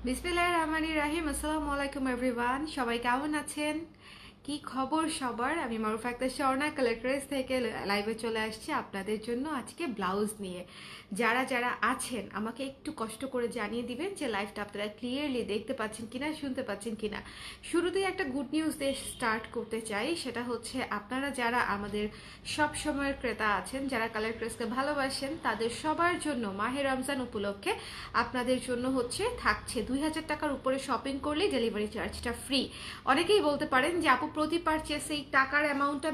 বিসমিল্লাহির রহমানির রহিম। আসসালামু আলাইকুম এভরিওয়ান, সবাই কেমন আছেন? কি খবর সবার? আমি মারুফা আক্তার স্বর্ণা কালেক্টরেস থেকে লাইভে চলে আসছি আপনাদের জন্য আজকে ব্লাউজ নিয়ে। যারা যারা আছেন আমাকে একটু কষ্ট করে জানিয়ে দিবেন যে লাইভটা আপনারা ক্লিয়ারলি দেখতে পাচ্ছেন কিনা, শুনতে পাচ্ছেন কিনা। শুরুতেই একটা গুড নিউজ দিয়ে স্টার্ট করতে চাই, সেটা হচ্ছে আপনারা যারা আমাদের সব সময়ের ক্রেতা আছেন, যারা কালেক্টরেসকে ভালোবাসেন, তাদের সবার জন্য মাহে রমজান উপলক্ষে আপনাদের জন্য থাকছে 2000 টাকার উপরে শপিং করলে ডেলিভারি চার্জটা ফ্রি। অনেকেই বলতে পারেন যে আপু প্রতি পারচেস এই টাকার অ্যামাউন্টটা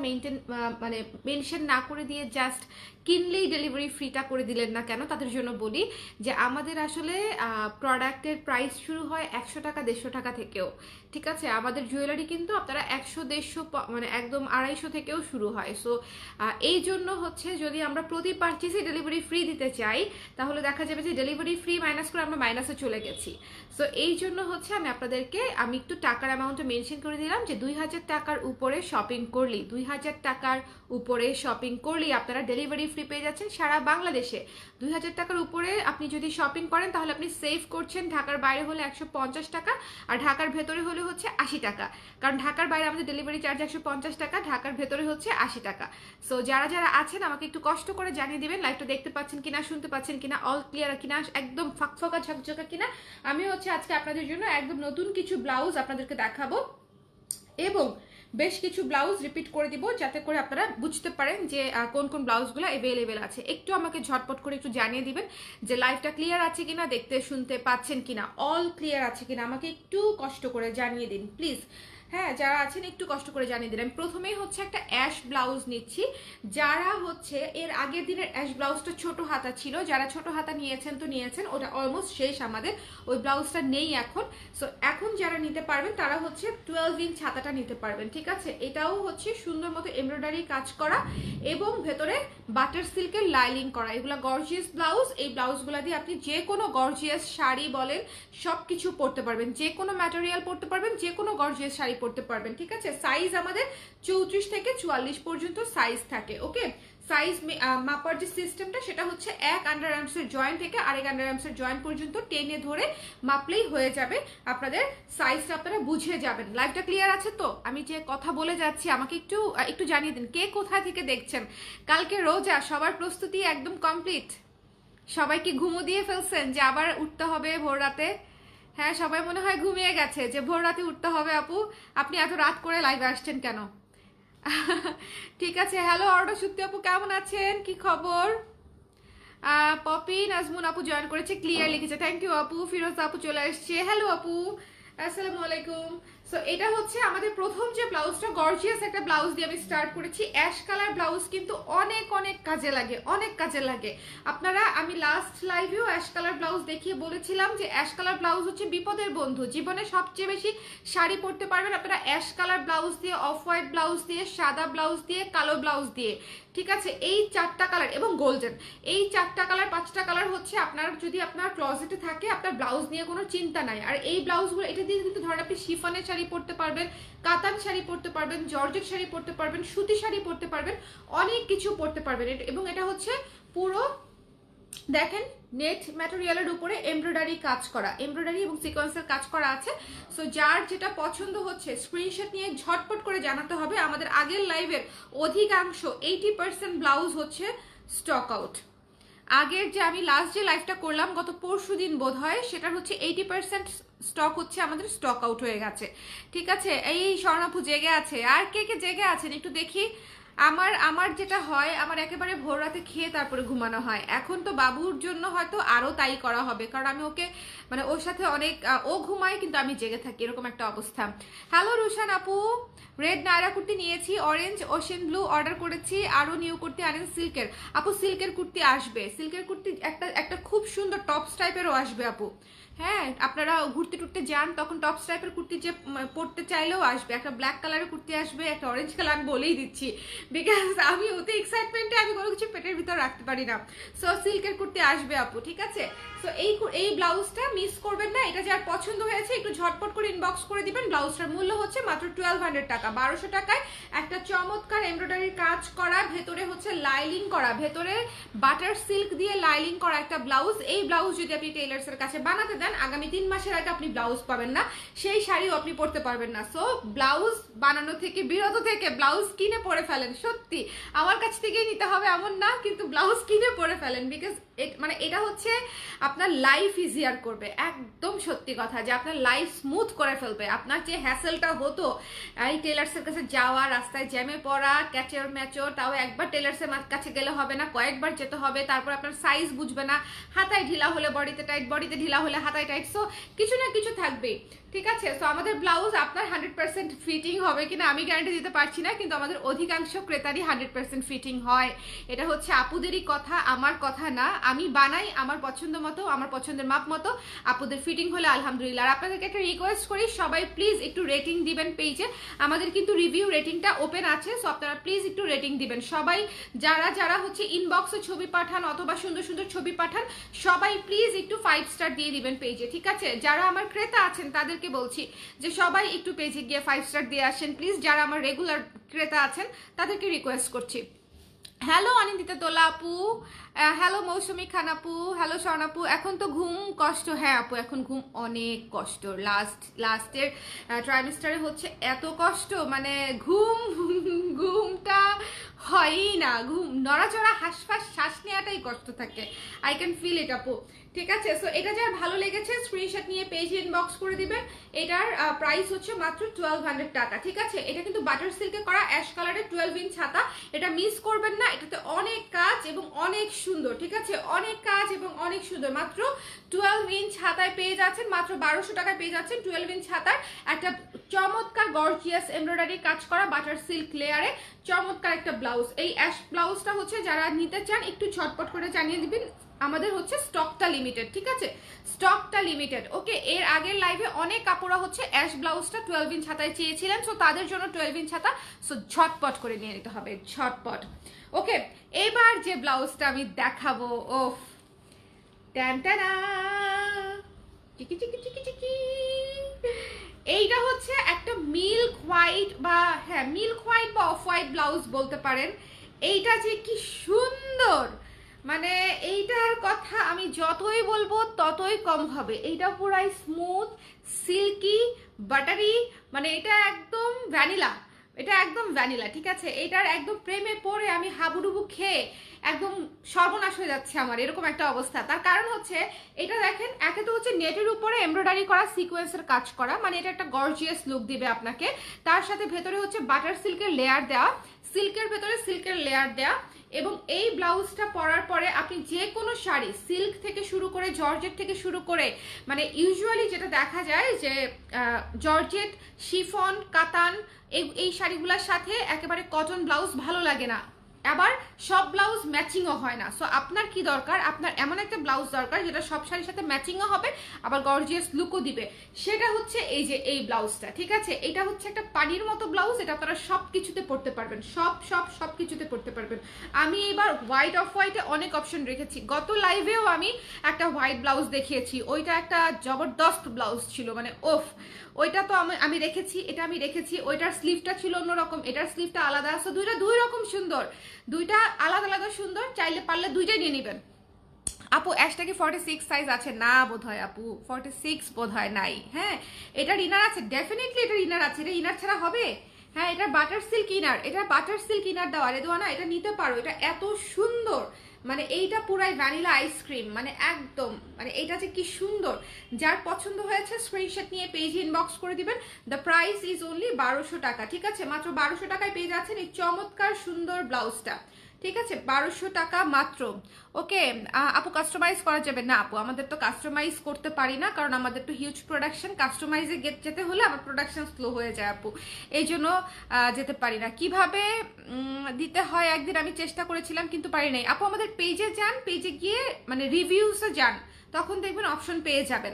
মেনশন না করে দিয়ে জাস্ট কিনলেই ডেলিভারি ফ্রিটা করে দিলেন না কেন? তাদের জন্য বলি যে আমাদের আসলে প্রোডাক্টের প্রাইস শুরু হয় 100 টাকা 150 টাকা থেকেও। ঠিক আছে, আমাদের জুয়েলারি কিন্তু আপনারা 100 150 একদম 250 থেকেও শুরু হয়। সো এই জন্য যদি আমরা প্রতি পারচেসে ডেলিভারি ফ্রি দিতে চাই, তাহলে দেখা যাবে যে ডেলিভারি ফ্রি মাইনাস করে আমরা মাইনাসে চলে গেছি। সো এই জন্য আমি একটু টাকার অ্যামাউন্টটা মেনশন করে দিলাম যে 2000 টাকার উপরে শপিং করলেই 2000 টাকার উপরে শপিং করলেই আপনারা ডেলিভারি ফ্রি পেয়ে যাচ্ছেন সারা বাংলাদেশে। 2000 টাকার উপরে আপনি যদি শপিং করেন তাহলে আপনি সেভ করছেন। ঢাকার বাইরে হলে 150 টাকা, আর ঢাকার ভেতরে হলে 80 টাকা। কারণ ঢাকার বাইরে আমাদের ডেলিভারি চার্জ 150 টাকা, ঢাকার ভেতরে 80 টাকা। সো যারা যারা আছেন আমাকে একটু কষ্ট করে জানিয়ে দিবেন লাইভটা দেখতে পাচ্ছেন কিনা, শুনতে পাচ্ছেন কিনা, অল ক্লিয়ার কিনা, একদম ফাঁকফাঁকা ঝকঝকা কিনা। আমি আজকে আপনাদের জন্য একদম নতুন কিছু ব্লাউজ আপনাদেরকে দেখাবো এবং বেশ কিছু ব্লাউজ রিপিট করে দিব যাতে করে আপনারা বুঝতে পারেন যে কোন কোন ব্লাউজগুলো অ্যাভেলেবেল আছে। একটু আমাকে ঝটপট করে একটু জানিয়ে দিবেন যে লাইভটা ক্লিয়ার আছে কিনা, দেখতে শুনতে পাচ্ছেন কিনা, অল ক্লিয়ার আছে কিনা, আমাকে একটু কষ্ট করে জানিয়ে দিন প্লিজ। হ্যাঁ, যারা আছেন একটু কষ্ট করে জানিয়ে দিলেন। প্রথমেই একটা অ্যাশ ব্লাউজ নিচ্ছি। যারা এর আগের দিনের অ্যাশ ব্লাউজটা ছোট হাতা ছিল, যারা ছোট হাতা নিয়েছেন তো নিয়েছেন, ওটা অলমোস্ট শেষ আমাদের, ওই ব্লাউজটা নেই এখন। সো এখন যারা নিতে পারবেন তারা 12 ইঞ্চ হাতাটা নিতে পারবেন। ঠিক আছে, এটাও সুন্দর মতো এমব্রয়ডারি কাজ করা এবং ভেতরে বাটার সিল্কের লাইলিং করা। এগুলা গর্জিয়াস ব্লাউজ। এই ব্লাউজগুলা দিয়ে আপনি যে কোনো গর্জিয়াস শাড়ি বলেন সব কিছু পরতে পারবেন, যে কোনো ম্যাটেরিয়াল পরতে পারবেন, যে কোনো গর্জিয়াস শাড়ি পরতে পারবেন। ঠিক আছে, সাইজ আমাদের 34 থেকে 44 পর্যন্ত সাইজ থাকে। ওকে, সাইজ মাপার যে সিস্টেমটা সেটা এক আন্ডার আর্মসের জয়েন্ট থেকে আরেক আন্ডার আর্মসের জয়েন্ট পর্যন্ত টেনে ধরে মাপলেই হয়ে যাবে। আপনাদের সাইজটা আপনারা বুঝে যাবেন। লাইভটা ক্লিয়ার আছে তো? আমি যে কথা বলে যাচ্ছি আমাকে একটু একটু জানিয়ে দিন কে কোথা থেকে দেখছেন। কালকে রোজা, সবার প্রস্তুতি একদম কমপ্লিট? সবাই কি ঘুমো দিয়ে ফেলছেন যে আবার উঠতে হবে ভোর রাতে? হ্যাঁ, সবাই মনে হয় ঘুমিয়ে গেছে যে ভোর রাতে উঠতে হবে। আপু আপনি এত রাত করে লাইভে আসছেন কেন? ঠিক আছে, হ্যালো অর্ডার সত্যি আপু, কেমন আছেন, কি খবর? পপি নাজমুন আপু জয়েন করেছে, ক্লিয়ার লিখেছে, থ্যাংক ইউ আপু। ফিরোজ আপু চলে আসছে, হ্যালো আপু, আসসালামু আলাইকুম। সো এটা আমাদের প্রথম যে ব্লাউজটা, গর্জিয়াস একটা ব্লাউজ দিয়ে আমি স্টার্ট করেছি। অ্যাশ কালার ব্লাউজ কিন্তু অনেক অনেক কাজে লাগে, অনেক কাজে লাগে। আপনারা, আমি লাস্ট লাইভেও অ্যাশ কালার ব্লাউজ দেখিয়ে বলেছিলাম যে অ্যাশ কালার ব্লাউজ বিপদের বন্ধু। জীবনে সবচেয়ে বেশি শাড়ি পরতে পারবেন আপনারা অ্যাশ কালার ব্লাউজ দিয়ে, অফ হোয়াইট ব্লাউজ দিয়ে, সাদা ব্লাউজ দিয়ে, কালো ব্লাউজ দিয়ে। ঠিক আছে, এই 4টা কালার এবং গোল্ডেন, এই 4টা কালার 5টা কালার আপনার যদি আপনার ক্লজেটে থাকে, আপনার ব্লাউজ নিয়ে কোনো চিন্তা নাই। আর এই ব্লাউজগুলো এটা দিয়ে কিন্তু ধরেন আপনি শিফনের শাড়ি পরতে পারবেন, কাতান শাড়ি পরতে পারবেন, জর্জেট শাড়ি পরতে পারবেন, সুতি শাড়ি পরতে পারবেন, অনেক কিছু পরতে পারবেন। এবং এটা পুরো দেখেন নেট ম্যাটেরিয়ালের উপরে এমব্রয়ডারি কাজ করা, এমব্রয়ডারি এবং সিকোয়েন্সের কাজ করা আছে। সো যার যেটা পছন্দ স্ক্রিনশট নিয়ে ঝটপট করে জানাতে হবে। আমাদের আগের লাইভের অধিকাংশ 80% ব্লাউজ স্টক আউট। আগের যে আমি লাস্ট যে লাইভটা করলাম গত পরশু দিন বোধ হয়, সেটার 80% স্টক আমাদের স্টক আউট হয়ে গেছে। ঠিক আছে, এই স্বর্ণাপু জেগে আছে। আর কে কে জেগে আছেন একটু দেখি। আমার যেটা হয়, আমার একেবারে ভোর রাতে খেয়ে তারপরে ঘুমানো হয়। এখন তো বাবুর জন্য হয়তো আরো তাই করা হবে, কারণ আমি ওকে ওর সাথে অনেক, ও ঘুমায় কিন্তু আমি জেগে থাকি, এরকম একটা অবস্থা। হ্যালো রুশান আপু, রেড নায়রা কুর্তি নিয়েছি, অরেঞ্জ ওশেন ব্লু অর্ডার করেছি, আরো নিউ কুর্তি আনেন সিল্কের। আপু সিল্কের কুর্তি আসবে, সিল্কের কুর্তি একটা খুব সুন্দর টপস টাইপেরও আসবে আপু। হ্যাঁ, আপনারা ঘুরতে টুরতে যান তখন টপস টাইপের কুর্তি যে পরতে চাইলেও আসবে। একটা ব্ল্যাক কালারের কুর্তি আসবে, একটা অরেঞ্জ কালার, আমি বলেই দিচ্ছি, বিকজ আমি ওতে এক্সাইটমেন্টে আমি কোনো কিছু পেটের ভিতর রাখতে পারি না। সো সিল্কের কুর্তি আসবে আপু, ঠিক আছে। সো এই ব্লাউজটা মিস করবেন না। এটা যার পছন্দ হয়েছে একটু ঝটপট করে ইনবক্স করে দিবেন। ব্লাউজটার মূল্য মাত্র 1200 টাকা, 1200 টাকায় একটা চমৎকার এমব্রয়ডারির কাজ করা, ভেতরে লাইলিং করা, ভেতরে বাটার সিল্ক দিয়ে লাইলিং করা একটা ব্লাউজ। এই ব্লাউজ যদি আপনি টেইলার্সের কাছে বানাতে দেন যান, আগামী 3 মাসের আগে আপনি ব্লাউজ পাবেন না, সেই শাড়িও আপনি পরতে পারবেন না। সো ব্লাউজ বানানো থেকে বিরত থেকে ব্লাউজ কিনে পরে ফেলেন। সত্যি আমার কাছ থেকেই নিতে হবে এমন না, কিন্তু ব্লাউজ কিনে পরে ফেলেন, বিকজ মানে এটা হচ্ছে আপনার লাইফ ইজিয়ার করবে। একদম সত্যি কথা, যে আপনার লাইফ স্মুথ করে ফেলবে। আপনার যে হ্যাসেলটা হতো এই টেলার্সের কাছে যাওয়া, রাস্তায় জ্যামে পড়া, ক্যাচর ম্যাচর, তাও একবার টেলার্সের কাছে গেলে হবে না, কয়েকবার যেতে হবে, তারপর আপনার সাইজ বুঝবে না, হাতায় ঢিলা হলে বডিতে টাইট, বডিতে ঢিলা হলে হাতায় টাইট, সো কিছু না কিছু থাকবেই, ঠিক আছে। সো আমাদের ব্লাউজ আপনার 100% ফিটিং হবে কিনা আমি গ্যারান্টি দিতে পারছি না, কিন্তু আমাদের অধিকাংশ ক্রেতারই 100% ফিটিং হয়। এটা হচ্ছে আপুদেরই কথা, আমার কথা না। আমি বানাই আমার পছন্দ মতো, আমার পছন্দের মাপ মতো, আপুদের ফিটিং হলে আলহামদুলিল্লাহ। আর আপনাদেরকে একটা রিকোয়েস্ট করি, সবাই প্লিজ একটু রেটিং দিবেন পেজে, আমাদের কিন্তু রিভিউ রেটিংটা ওপেন আছে, সো আপনারা প্লিজ একটু রেটিং দিবেন সবাই। যারা যারা হচ্ছে ইনবক্সে ছবি পাঠান অথবা সুন্দর সুন্দর ছবি পাঠান, সবাই প্লিজ একটু 5 স্টার দিয়ে দিবেন পেজে, ঠিক আছে। যারা আমার ক্রেতা আছেন তাদেরকে বলছি যে সবাই একটু পেজে গিয়ে 5 স্টার দিয়ে আসেন প্লিজ। যারা আমার রেগুলার ক্রেতা আছেন তাদেরকে রিকোয়েস্ট করছি। হ্যালো অনিন্দিতা দোলা আপু, হ্যালো মৌসুমি খান আপু, হ্যালো শরণ আপু। এখন তো ঘুম কষ্ট, হ্যাঁ আপু এখন ঘুম অনেক কষ্ট। লাস্টের ট্রাইমেস্টারে হচ্ছে এত কষ্ট, মানে ঘুমটা হয়ই না, ঘুম নড়াচড়া হাঁসফাঁস শ্বাস নেওয়াটাই কষ্ট থাকে। আই ক্যান ফিল ইট আপু, ঠিক আছে। সো এটা যার ভালো লেগেছে স্ক্রিনশট নিয়ে পেজে ইনবক্স করে দিবেন। এটার প্রাইস হচ্ছে মাত্র 1200 টাকা, ঠিক আছে। এটা কিন্তু বাটার সিল্কে করা, অ্যাশ কালারের 12 ইঞ্চ ছাতা, এটা মিস করবেন না। এটাতে অনেক কাজ এবং অনেক সুন্দর, ঠিক আছে, অনেক কাজ এবং অনেক সুন্দর। মাত্র 12 ইঞ্চ ছাতায় পেয়ে যাচ্ছেন, মাত্র 1200 টাকায় পেয়ে যাচ্ছেন 12 ইঞ্চ ছাতার একটা চমৎকার গর্জিয়াস এমব্রয়ডারি কাজ করা বাটার সিল্ক লেয়ারে চমৎকার একটা ব্লাউজ। এই অ্যাশ ব্লাউজটা হচ্ছে যারা নিতে চান একটু ঝটপট করে জানিয়ে দিবেন, আমাদের হচ্ছে স্টকটা লিমিটেড, ঠিক আছে, স্টকটা লিমিটেড। ওকে, এর আগের লাইভে অনেক কাপড়া হচ্ছে অ্যাশ ব্লাউজটা 12 ইঞ্চ ছাতায় চেয়েছিলেন, সো তাদের জন্য 12 ইঞ্চ ছাতা, সো ঝটপট করে নিয়ে নিতে হবে, ঝটপট। ওকে, এবার যে ব্লাউজটা আমি দেখাবো, ওফ টানটানা চিকি চিকি চিকি চিকি, এইটা হচ্ছে একটা মিল্ক হোয়াইট বা হ্যাঁ মিল্ক হোয়াইট বা অফ হোয়াইট ব্লাউজ বলতে পারেন। এইটা যে কি সুন্দর, মানে এইটার কথা আমি যতই বলবো ততই কম হবে। এইটা পুরাই স্মুথ সিল্কি বাটারি, মানে এটা একদম ভ্যানিলা, এটা একদম ভ্যানিলা, ঠিক আছে। এটার একদম প্রেমে পড়ে আমি হাবুডুবু খেয়ে একদম সর্বনাশ হয়ে যাচ্ছে আমার, এরকম একটা অবস্থা। তার কারণ হচ্ছে এটা দেখেন, একে তো হচ্ছে নেটের উপরে এমব্রয়ডারি করা সিকোয়েন্সের কাজ করা, মানে এটা একটা গর্জিয়াস লুক দিবে আপনাকে। তার সাথে ভেতরে হচ্ছে বাটার সিল্কের লেয়ার দেওয়া, সিল্কের ভেতরে সিল্কের লেয়ার দেওয়া। এবং এই ব্লাউজটা পরার পরে আপনি যে কোনো শাড়ি, সিল্ক থেকে শুরু করে জর্জেট থেকে শুরু করে, মানে ইউজুয়ালি যেটা দেখা যায় যে জর্জেট, শিফন, কাতান, এই শাড়িগুলোর সাথে একেবারে কটন ব্লাউজ ভালো লাগে না, আবার সব ব্লাউজ ম্যাচিংও হয় না। সো আপনার কি দরকার, আপনার এমন একটা ব্লাউজ দরকার যেটা সব শাড়ির সাথে ম্যাচিংও হবে আবার গর্জিয়াস লুকও দিবে, সেটা হচ্ছে এই যে এই ব্লাউজটা, ঠিক আছে। এটা হচ্ছে একটা পানির মতো ব্লাউজ, এটা আপনারা সব কিছুতে পরতে পারবেন, সব কিছুতে পরতে পারবেন। আমি এবার হোয়াইট অফ হোয়াইটে অনেক অপশন রেখেছি, গত লাইভেও আমি একটা হোয়াইট ব্লাউজ দেখিয়েছি, ওইটা একটা জবরদস্ত ব্লাউজ ছিল, মানে ওফ, ওইটা তো আমি রেখেছি, এটা আমি রেখেছি। ওইটার স্লিভটা ছিল অন্যরকম, এটার স্লিভটা আলাদা, সো দুইটা দুই রকম সুন্দর, দুইটা আলাদা আলাদা সুন্দর, চাইলে পারলে দুইটাই নিয়ে নেবেন। আপু অ্যাশটা কি 46 সাইজ আছে? না বোধ হয় আপু, 46 বোধ হয় নাই। হ্যাঁ, এটার ইনার আছে, ডেফিনেটলি এটার ইনার আছে, এটা ইনার ছাড়া হবে? হ্যাঁ, এটা বাটার সিল্ক ইনার, এটা বাটার সিল্ক ইনার দেওয়া, রে দোয়া না, এটা নিতে পারো, এটা এত সুন্দর, মানে এইটা পুরাই ভ্যানিলা আইসক্রিম, মানে একদম, মানে এইটা যে কি সুন্দর। যার পছন্দ হয়েছে স্ক্রিনশট নিয়ে পেজ ইনবক্স করে দিবেন। দ্য প্রাইস ইজ অনলি 1200 টাকা, ঠিক আছে, মাত্র 1200 টাকায় পেয়ে যাচ্ছেন এই চমৎকার সুন্দর ব্লাউজটা, ঠিক আছে, 1200 টাকা মাত্র। ওকে আপু, কাস্টমাইজ করা যাবে না? আপু আমাদের তো কাস্টমাইজ করতে পারি না, কারণ আমাদের তো হিউজ প্রোডাকশন, কাস্টমাইজে যেতে হলে আমার প্রোডাকশন স্লো হয়ে যায় আপু, এই জন্য যেতে পারি না। কিভাবে দিতে হয় একদিন আমি চেষ্টা করেছিলাম কিন্তু পারি নাই। আপু আমাদের পেজে যান, পেজে গিয়ে মানে রিভিউসে যান, তখন দেখবেন অপশন পেয়ে যাবেন।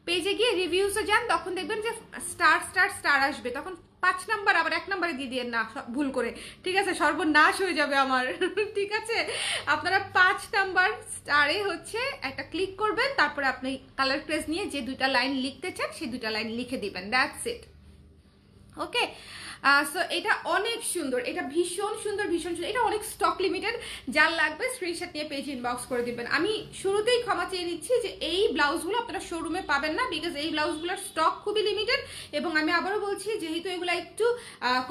পেজে গিয়ে রিভিউসে যান, তখন দেখবেন যে স্টার স্টার স্টার আসবে, তখন 5 নাম্বার আবার 1 নাম্বারে দিয়ে দিয়ে না ভুল করে, ঠিক আছে, সর্বনাশ হয়ে যাবে আমার ঠিক আছে। আপনারা 5 নাম্বার স্টারে হচ্ছে একটা ক্লিক করবেন, তারপরে আপনি কালার প্রেস নিয়ে যে দুইটা লাইন লিখতে চান সেই দুইটা লাইন লিখে দিবেন, দ্যাটস ইট। ওকে, সো এটা অনেক সুন্দর, এটা ভীষণ সুন্দর, ভীষণ সুন্দর। এটা অনেক স্টক লিমিটেড, যার লাগবে স্ক্রিনশট নিয়ে পেজ ইনবক্স করে দিবেন। আমি শুরুতেই ক্ষমা চেয়ে নিচ্ছি যে এই ব্লাউজগুলো আপনারা শোরুমে পাবেন না, বিকজ এই ব্লাউজগুলোর স্টক খুবই লিমিটেড। এবং আমি আবারও বলছি, যেহেতু এগুলো একটু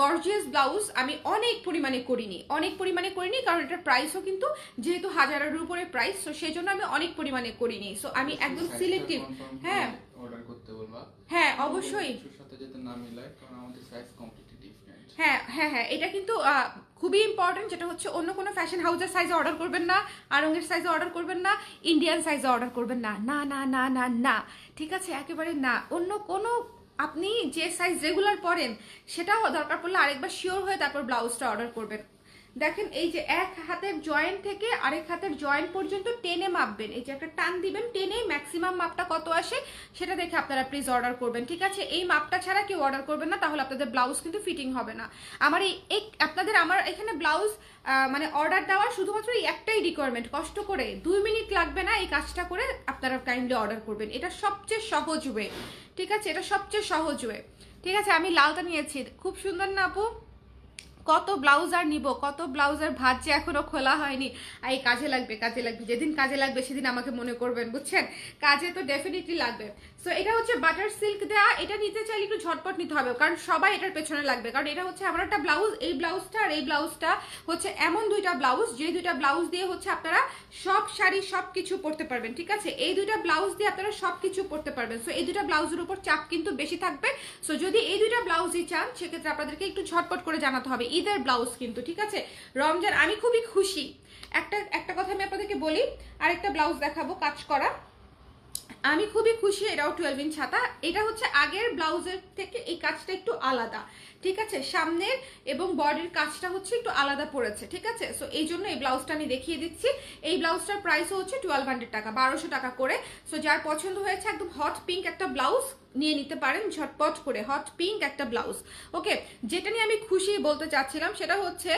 গর্জিয়াস ব্লাউজ, আমি অনেক পরিমাণে করিনি, কারণ এটার প্রাইসও কিন্তু যেহেতু 1000-এর উপরে প্রাইস, তো সেই জন্য আমি অনেক পরিমাণে করিনি। সো আমি একদম সিলেক্টিভ। হ্যাঁ অর্ডার করতে বলবা। হ্যাঁ অবশ্যই। কিছুর সাথে যাতে না মিলায়, কারণ আমাদের সাইজ কমপ্লিটলি ডিফারেন্ট। হ্যাঁ হ্যাঁ হ্যাঁ, এটা কিন্তু খুবই ইম্পর্টেন্ট, যেটা হচ্ছে অন্য কোনো ফ্যাশন হাউসের সাইজে অর্ডার করবেন না, আরঙের সাইজে অর্ডার করবেন না, ইন্ডিয়ান সাইজে অর্ডার করবেন না, না না না না না, ঠিক আছে, একেবারে না। অন্য কোনো, আপনি যে সাইজ রেগুলার পরেন সেটাও দরকার পড়লে আরেকবার শিওর হয়ে তারপর ব্লাউজটা অর্ডার করবেন। দেখেন এই যে এক হাতের জয়েন্ট থেকে আরেক হাতের জয়েন্ট পর্যন্ত টেনে মাপবেন, এই যে একটা টান দিবেন, টেনে ম্যাক্সিমাম মাপটা কত আসে সেটা দেখে আপনারা প্লিজ অর্ডার করবেন, ঠিক আছে? এই মাপটা ছাড়া কেউ অর্ডার করবেন না, তাহলে আপনাদের ব্লাউজ কিন্তু ফিটিং হবে না। আমার আমার এখানে ব্লাউজ মানে অর্ডার দেওয়ার শুধুমাত্র এই একটাই রিকোয়ারমেন্ট, কষ্ট করে 2 মিনিট লাগবে না এই কাজটা করে আপনারা কাইন্ডলি অর্ডার করবেন। এটা সবচেয়ে সহজ ওয়ে, ঠিক আছে, এটা সবচেয়ে সহজ ওয়ে, ঠিক আছে? আমি লালটা নিয়েছি, খুব সুন্দর না আপু? কত ব্লাউজ আর নিব, কত ব্লাউজের ভাঁজ যে এখনো খোলা হয়নি। এই কাজে লাগবে, যেদিন কাজে লাগবে সেদিন আমাকে মনে করবেন, বুঝছেন? কাজে তো ডেফিনেটলি লাগবে। সো এটা হচ্ছে বাটার সিল্ক দেয়া, এটা নিতে চাইলে একটু ঝটপট নিতে হবে, কারণ সবাই এটার পেছনে লাগবে, কারণ এটা হচ্ছে আমার একটা ব্লাউজ, এই ব্লাউজটা আর এই ব্লাউজটা হচ্ছে এমন দুইটা ব্লাউজ, যে দুইটা ব্লাউজ দিয়ে হচ্ছে আপনারা সব শাড়ি সব কিছু পরতে পারবেন, ঠিক আছে? এই দুইটা ব্লাউজ দিয়ে আপনারা সব কিছু পরতে পারবেন। সো এই দুইটা ব্লাউজের উপর চাপ কিন্তু বেশি থাকবে। সো যদি এই দুইটা ব্লাউজই চান, সেক্ষেত্রে আপনাদেরকে একটু ঝটপট করে জানাতে হবে, ঈদের ব্লাউজ কিন্তু, ঠিক আছে? রমজান, আমি খুবই খুশি। একটা কথা আমি আপনাদেরকে বলি, আরেকটা ব্লাউজ দেখাবো কাজ করা, আমি খুবই খুশি। এটাও 12 ইঞ্চ হাতা, এটা হচ্ছে আগের ব্লাউজের থেকে এই কাজটা একটু আলাদা, ঠিক আছে? সামনের এবং বডির কাজটা হচ্ছে একটু আলাদা পড়েছে, ঠিক আছে? সো এই জন্য এই ব্লাউজটা আমি দেখিয়ে দিচ্ছি। এই ব্লাউজটার প্রাইসও হচ্ছে 1200 টাকা, 1200 টাকা করে। সো যার পছন্দ হয়েছে, একদম হট পিঙ্ক একটা ব্লাউজ নিয়ে নিতে পারেন ঝটপট করে, হট পিঙ্ক একটা ব্লাউজ। ওকে, যেটা নিয়ে আমি খুশি বলতে চাচ্ছিলাম সেটা হচ্ছে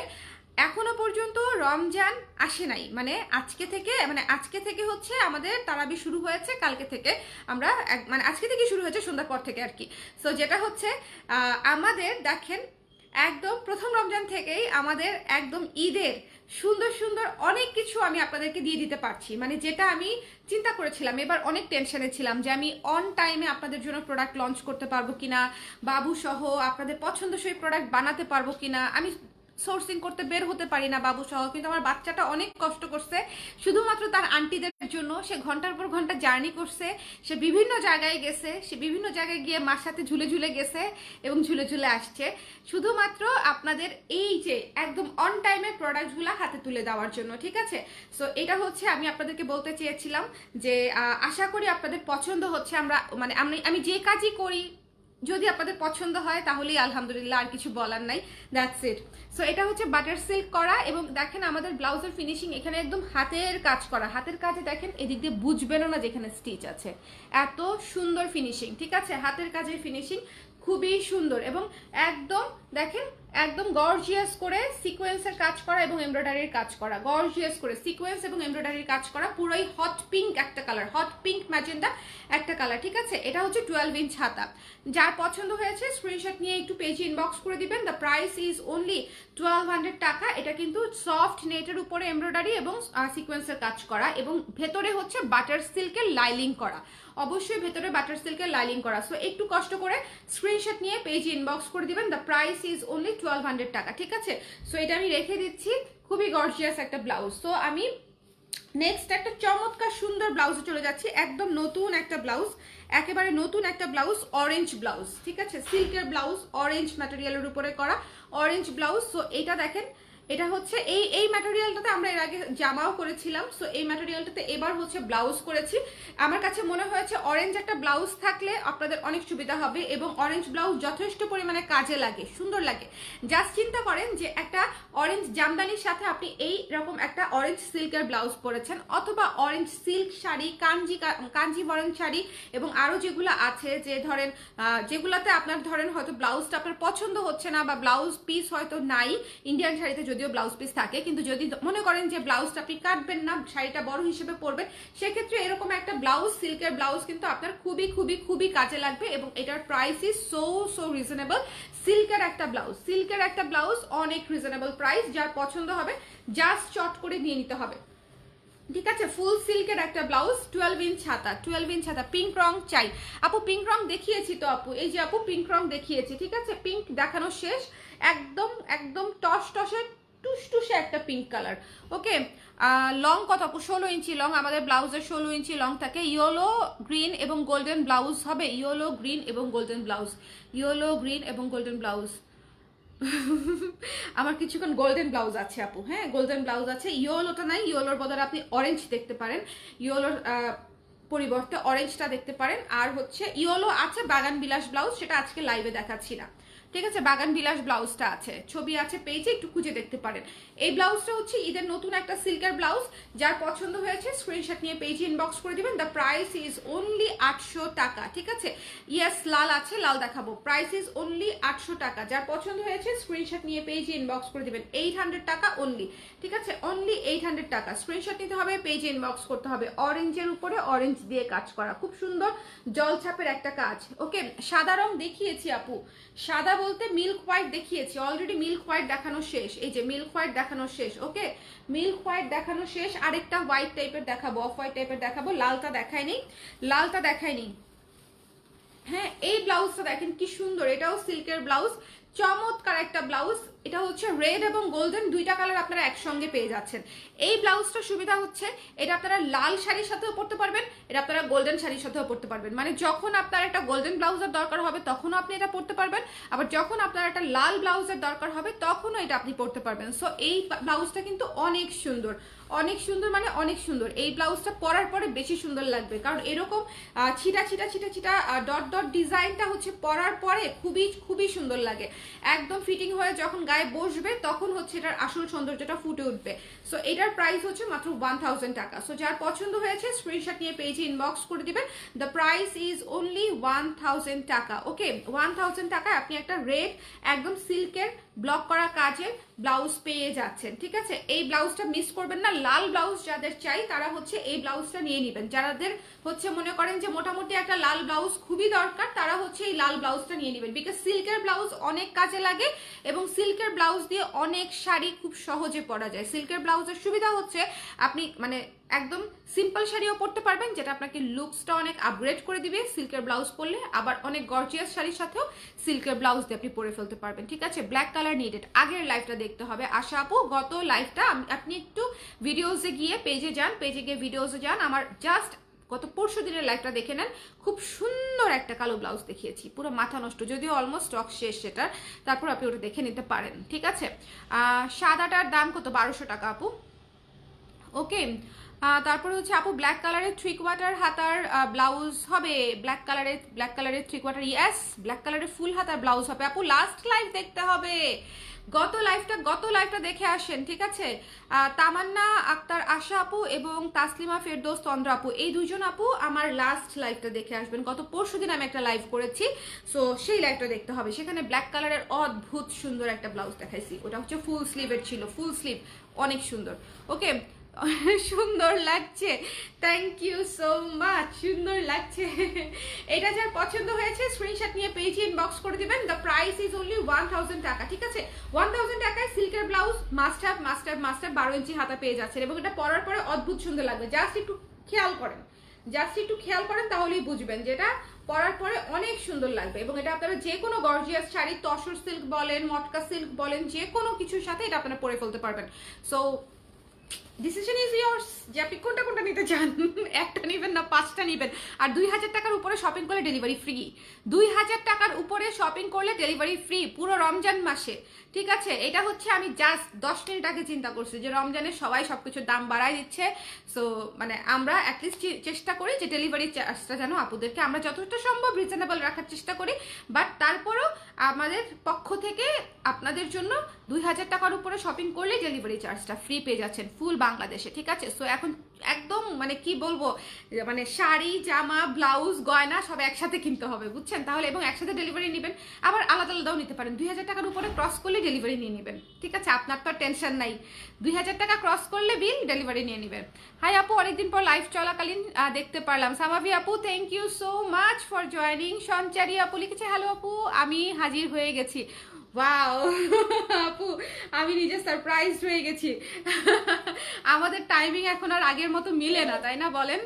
এখনো পর্যন্ত রমজান আসে নাই, মানে আজকে থেকে হচ্ছে আমাদের তারাবি শুরু হয়েছে, কালকে থেকে আমরা মানে আজকে থেকে শুরু হয়েছে, সন্ধ্যার পর থেকে আর কি। সো যেটা হচ্ছে আমাদের দেখেন একদম প্রথম রমজান থেকেই আমাদের একদম ঈদের সুন্দর সুন্দর অনেক কিছু আমি আপনাদেরকে দিয়ে দিতে পারছি, মানে যেটা আমি চিন্তা করেছিলাম, এবার অনেক টেনশনে ছিলাম যে আমি অন টাইমে আপনাদের জন্য প্রোডাক্ট লঞ্চ করতে পারবো কিনা, বাবু সহ আপনাদের পছন্দসই প্রোডাক্ট বানাতে পারবো কিনা। আমি সোর্সিং করতে বের হতে পারি না বাবু সহ, কিন্তু আমার বাচ্চাটা অনেক কষ্ট করছে শুধুমাত্র তার আন্টিদের জন্য। সে ঘন্টার পর ঘন্টা জার্নি করছে, সে বিভিন্ন জায়গায় গেছে, সে বিভিন্ন জায়গায় গিয়ে মার সাথে ঝুলে ঝুলে গেছে এবং ঝুলে ঝুলে আসছে, শুধুমাত্র আপনাদের এই যে একদম অন টাইমে প্রোডাক্টগুলো হাতে তুলে দেওয়ার জন্য, ঠিক আছে? সো এটা হচ্ছে আমি আপনাদেরকে বলতে চেয়েছিলাম যে আশা করি আপনাদের পছন্দ হচ্ছে। মানে আমি যে কাজই করি, যদি আপনাদের পছন্দ হয় তাহলেই আলহামদুলিল্লাহ, আর কিছু বলার নাই, দ্যাটস ইট। সো এটা হচ্ছে বাটার সিল্ক করা, এবং দেখেন আমাদের ব্লাউজের ফিনিশিং এখানে একদম হাতের কাজ করা, হাতের কাজে দেখেন এদিক দিয়ে বুঝবেনও না যেখানে স্টিচ আছে, এত সুন্দর ফিনিশিং, ঠিক আছে? হাতের কাজের ফিনিশিং খুবই সুন্দর, এবং একদম দেখেন একদম গর্জিয়াস করে সিকোয়েন্সের কাজ করা এবং এমব্রয়ডারির কাজ করা, গর্জিয়াস করে সিকোয়েন্স এবং এমব্রয়ডারির কাজ করা, পুরোই হট পিঙ্ক একটা কালার, হট পিঙ্ক ম্যাজেন্ডা একটা কালার, ঠিক আছে? এটা হচ্ছে 12 ইঞ্চ হাতা। যার পছন্দ হয়েছে স্ক্রিনশট নিয়ে একটু পেজে ইনবক্স করে দিবেন। দ্য প্রাইস ইজ অনলি 1200 টাকা। এটা কিন্তু সফট নেটের উপরে এমব্রয়ডারি এবং সিকোয়েন্সের কাজ করা, এবং ভেতরে হচ্ছে বাটার সিল্কের লাইলিং করা, অবশ্যই ভেতরে বাটার সিল্কের লাইলিং করা। সো একটু কষ্ট করে স্ক্রিনশট নিয়ে পেজে ইনবক্স করে দিবেন। দ্য প্রাইস ইজ অনলি 1200 টাকা, ঠিক আছে? সো এটা আমি রেখে দিচ্ছি, খুবই গর্জিয়াস একটা ব্লাউজ। সো আমি নেক্সট একটা চমৎকার সুন্দর ব্লাউজে চলে যাচ্ছি, একদম নতুন একটা ব্লাউজ, একেবারে নতুন একটা ব্লাউজ, অরেঞ্জ ব্লাউজ, ঠিক আছে? সিল্কের ব্লাউজ, অরেঞ্জ ম্যাটেরিয়ালের উপরে করা অরেঞ্জ ব্লাউজ। সো এটা দেখেন, এটা হচ্ছে এই ম্যাটেরিয়ালটাতে আমরা এর আগে জামাও করেছিলাম। সো এই ম্যাটেরিয়ালটাতে এবার হচ্ছে ব্লাউজ করেছি। আমার কাছে মনে হয়েছে অরেঞ্জ একটা ব্লাউজ থাকলে আপনাদের অনেক সুবিধা হবে, এবং অরেঞ্জ ব্লাউজ যথেষ্ট পরিমাণে কাজে লাগে, সুন্দর লাগে। জাস্ট চিন্তা করেন যে একটা অরেঞ্জ জামদানির সাথে আপনি এই রকম একটা অরেঞ্জ সিল্কের ব্লাউজ পরেছেন, অথবা অরেঞ্জ সিল্ক শাড়ি, কাঞ্জিবরম শাড়ি, এবং আরো যেগুলো আছে, যে ধরেন যেগুলাতে আপনার ধরেন হয়তো ব্লাউজটা আপনার পছন্দ হচ্ছে না, বা ব্লাউজ পিস হয়তো নাই, ইন্ডিয়ান শাড়িতে যদিও ব্লাউজ পিস থাকে, কিন্তু যদি মনে করেন যে ব্লাউজটা আপনি কাটবেন না, শাড়িটা বড় হিসেবে পরবেন, সেক্ষেত্রে এরকম একটা ব্লাউজ, সিল্কের ব্লাউজ কিন্তু আপনার খুবই খুবই খুবই কাজে লাগবে, এবং এটার প্রাইস ইজ সো রিজনেবল। সিল্কের একটা ব্লাউজ, সিল্কের একটা ব্লাউজ, অনেক রিজনেবল প্রাইস। যার পছন্দ হবে জাস্ট চট করে নিয়ে নিতে হবে, ঠিক আছে। ফুল সিল্কের একটা ব্লাউজ, 12 ইঞ্চ হাতা, 12 ইঞ্চ হাতা, পিঙ্ক রং চাই আপু। পিঙ্ক রং দেখিয়েছি তো আপু, এই যে আপু পিঙ্ক রং দেখিয়েছি, ঠিক আছে। পিঙ্ক দেখানো শেষ, একদম একদম টস টসে টুসটুসে একটা পিঙ্ক কালার। ওকে, লং কত আপু? 16 ইঞ্চি লং, আমাদের ব্লাউজের 16 ইঞ্চি লং থাকে। ইয়েলো গ্রিন এবং গোল্ডেন ব্লাউজ হবে, ইয়েলো গ্রিন এবং গোল্ডেন ব্লাউজ, ইয়েলো গ্রিন এবং গোল্ডেন ব্লাউজ। আমার কিছুক্ষণ গোল্ডেন ব্লাউজ আছে আপু, হ্যাঁ গোল্ডেন ব্লাউজ আছে। ইয়েলোটা নাই, ইয়েলোর বদলে আপনি অরেঞ্জ দেখতে পারেন, ইয়েলোর পরিবর্তে অরেঞ্জটা দেখতে পারেন। আর হচ্ছে ইয়েলো আছে বাগান বিলাস ব্লাউজ, সেটা আজকে লাইভে দেখাচ্ছি না, ঠিক আছে। বাগান বিলাস ব্লাউজটা আছে, ছবি আছে পেজে, একটু খুঁজে দেখতে পারেন। এই ব্লাউজটা হচ্ছে ঈদের নতুন একটা সিল্কের ব্লাউজ। যার পছন্দ হয়েছে স্ক্রিনশট নিয়ে পেজে ইনবক্স করে দিবেন। দ্য প্রাইস ইজ অনলি 800 টাকা, ঠিক আছে। ইয়েস, লাল আছে, লাল দেখাবো। প্রাইস ইজ অনলি 800 টাকা। যার পছন্দ হয়েছে স্ক্রিনশট নিয়ে পেজে ইনবক্স করে দিবেন। 800 টাকা অনলি, ঠিক আছে, অনলি 800 টাকা। স্ক্রিনশট নিতে হবে, পেজে ইনবক্স করতে হবে। অরেঞ্জের উপরে অরেঞ্জ দিয়ে কাজ করা, খুব সুন্দর জলছাপের একটা কাজ। ওকে, সাদা রং দেখিয়েছি আপু, সাদা বলতে মিল্ক হোয়াইট দেখিয়েছি অলরেডি। মিল্ক হোয়াইট দেখানো শেষ, এই যে মিল্ক হোয়াইট দেখানো শেষ। ওকে, মিল্ক হোয়াইট দেখানো শেষ। আরেকটা হোয়াইট টাইপের দেখাবো, অফ হোয়াইট টাইপের দেখাবো। লালটা দেখায়নি, লালটা দেখায়নি। হ্যাঁ, এই ব্লাউজটা দেখেন কি সুন্দর, এটাও সিল্কের ব্লাউজ, চমৎকার একটা ব্লাউজ। এটা হচ্ছে রেড এবং গোল্ডেন, দুইটা কালার আপনারা একসঙ্গে পেয়ে যাচ্ছেন। এই ব্লাউজটা সুবিধা হচ্ছে এটা আপনারা লাল শাড়ির সাথেও পরতে পারবেন, এটা আপনারা গোল্ডেন শাড়ির সাথেও পরতে পারবেন। মানে যখন আপনার একটা গোল্ডেন ব্লাউজের দরকার হবে তখনও আপনি এটা পরতে পারবেন, আবার যখন আপনার একটা লাল ব্লাউজের দরকার হবে তখনও এটা আপনি পরতে পারবেন। সো এই ব্লাউজটা কিন্তু অনেক সুন্দর, অনেক সুন্দর, মানে অনেক সুন্দর। এই ব্লাউজটা পরার পরে বেশি সুন্দর লাগবে, কারণ এরকম ছিটা ছিটা ছিটা ছিটা ডট ডট ডিজাইনটা হচ্ছে পরার পরে খুবই খুবই সুন্দর লাগে। একদম ফিটিং হয়ে যখন গায়ে বসবে তখন হচ্ছে এটার আসল সৌন্দর্যটা ফুটে উঠবে। সো এটার প্রাইস হচ্ছে মাত্র 1000 টাকা। সো যার পছন্দ হয়েছে স্ক্রিনশট নিয়ে পেজে ইনবক্স করে দিবেন। দ্য প্রাইস ইজ অনলি 1000 টাকা। ওকে, 1000 টাকায় আপনি একটা রেড একদম সিল্কের ব্লক করা কাজের ব্লাউজ পেয়ে যাচ্ছেন, ঠিক আছে। এই ব্লাউজটা মিস করবেন না। লাল ব্লাউজ যাদের চাই তারা হচ্ছে এই ব্লাউজটা নিয়ে নেবেন। যাদের হচ্ছে মনে করেন যে মোটামুটি একটা লাল ব্লাউজ খুবই দরকার, তারা হচ্ছে এই লাল ব্লাউজটা নিয়ে নেবেন। বিকজ সিল্কের ব্লাউজ অনেক কাজে লাগে এবং সিল্কের ব্লাউজ দিয়ে অনেক শাড়ি খুব সহজে পরা যায়। সিল্কের ব্লাউজের সুবিধা হচ্ছে আপনি মানে একদম সিম্পল শাড়িও পরতে পারবেন, যেটা আপনাকে লুকসটা অনেক আপগ্রেড করে দিবে সিল্কের ব্লাউজ পরলে। আবার অনেক গর্জিয়াস শাড়ির সাথেও সিল্কের ব্লাউজ দিয়ে আপনি পরে ফেলতে পারবেন, ঠিক আছে। Black colour needed. আগের লাইভটা দেখতে হবে আশা আপু, গত লাইভটা আপনি একটু ভিডিওসে গিয়ে পেজে যান, পেজে গিয়ে ভিডিওসে যান। আমার জাস্ট গত পরশু দিনের লাইভটা দেখে নেন, খুব সুন্দর একটা কালো ব্লাউজ দেখিয়েছি, পুরো মাথা নষ্ট, যদিও অলমোস্ট স্টক শেষ সেটার। তারপর আপনি ওটা দেখে নিতে পারেন, ঠিক আছে। সাদাটার দাম কত? 1200 টাকা আপু। ওকে, তারপরে হচ্ছে আপু ব্ল্যাক কালারের 3/4 হাতার ব্লাউজ হবে। ব্ল্যাক কালারের 3/4, ইয়েস, ব্ল্যাক কালারের ফুল হাতার ব্লাউজ হবে আপু। লাস্ট লাইভ দেখতে হবে, গত লাইভটা দেখে আসেন, ঠিক আছে। তামান্না আক্তার আশা আপু এবং তাসলিমা ফেরদৌস তন্দ্রা আপু, এই দুইজন আপু আমার লাস্ট লাইভটা দেখে আসবেন। গত পরশুদিন আমি একটা লাইভ করেছি, সো সেই লাইভটা দেখতে হবে। সেখানে ব্ল্যাক কালারের অদ্ভুত সুন্দর একটা ব্লাউজ দেখাইছি, ওটা হচ্ছে ফুল স্লিভের ছিল, ফুল স্লিভ, অনেক সুন্দর। ওকে, সুন্দর লাগছে, থ্যাংক ইউ সো মাচ, সুন্দর লাগছে। এটা যার পছন্দ হয়েছে স্ক্রিনশট নিয়ে পেজে ইনবক্স করে দিবেন। দ্য প্রাইস ইজ অনলি 1000 টাকা, ঠিক আছে। 1000 টাকায় সিল্কের ব্লাউজ মাস্ট হ্যাভ 12 ইঞ্চি হাতা পেয়ে যাচ্ছেন এবং এটা পরার পরে অদ্ভুত সুন্দর লাগবে। জাস্ট একটু খেয়াল করেন, তাহলেই বুঝবেন যেটা পরার পরে অনেক সুন্দর লাগবে। এবং এটা আপনারা যে কোনো গর্জিয়াস শাড়ি, তসর সিল্ক বলেন, মটকা সিল্ক বলেন, যে কোনো কিছুর সাথে এটা আপনারা পরে ফেলতে পারবেন। সো ডিসিশন ইজ ইয়ার্স যে আপনি কোনটা নিতে চান। একটা নেবেন না 5টা নেবেন। আর 2000 টাকার উপরে শপিং করলে ডেলিভারি ফ্রি, 2000 টাকার উপরে শপিং করলে ডেলিভারি ফ্রি পুরো রমজান মাসে, ঠিক আছে। এটা হচ্ছে আমি জাস্ট 10 মিনিট আগে চিন্তা করছি যে রমজানে সবাই সবকিছুর দাম বাড়ায় দিচ্ছে। সো মানে আমরা অ্যাটলিস্ট চেষ্টা করি যে ডেলিভারি চার্জটা যেন আপুদেরকে আমরা যতটা সম্ভব রিজনেবল রাখার চেষ্টা করি। বাট তারপরও আমাদের পক্ষ থেকে আপনাদের জন্য 2000 টাকার উপরে শপিং করলে ডেলিভারি চার্জটা ফ্রি পেয়ে যাচ্ছেন ফুল বাংলাদেশে, ঠিক আছে? সো এখন একদম মানে কি বলবো, মানে শাড়ি, জামা, ব্লাউজ, গয়না সব একসাথে কিনতে হবে, বুঝছেন? তাহলে এবং একসাথে ডেলিভারি নেবেন, আবার আলাদা আলাদাও নিতে পারেন। 2000 টাকার উপরে ক্রস করলে ডেলিভারি নিয়ে নেবেন, ঠিক আছে? আপনার তো টেনশন নাই, 2000 টাকা ক্রস করলে বিল ডেলিভারি নিয়ে নেবেন। হাই আপু, অনেকদিন পর লাইভ চলাকালীন দেখতে পারলাম। সামাভি আপু, thank you so much for joining. Sanchari আপু লিখেছে, হ্যালো আপু, আমি হাজির হয়ে গেছি। ওয়াও আপু, আমি নিজে সারপ্রাইজড হয়ে গেছি। আমাদের টাইমিং এখন আর আগের মতো মিলে না, তাই না বলেন?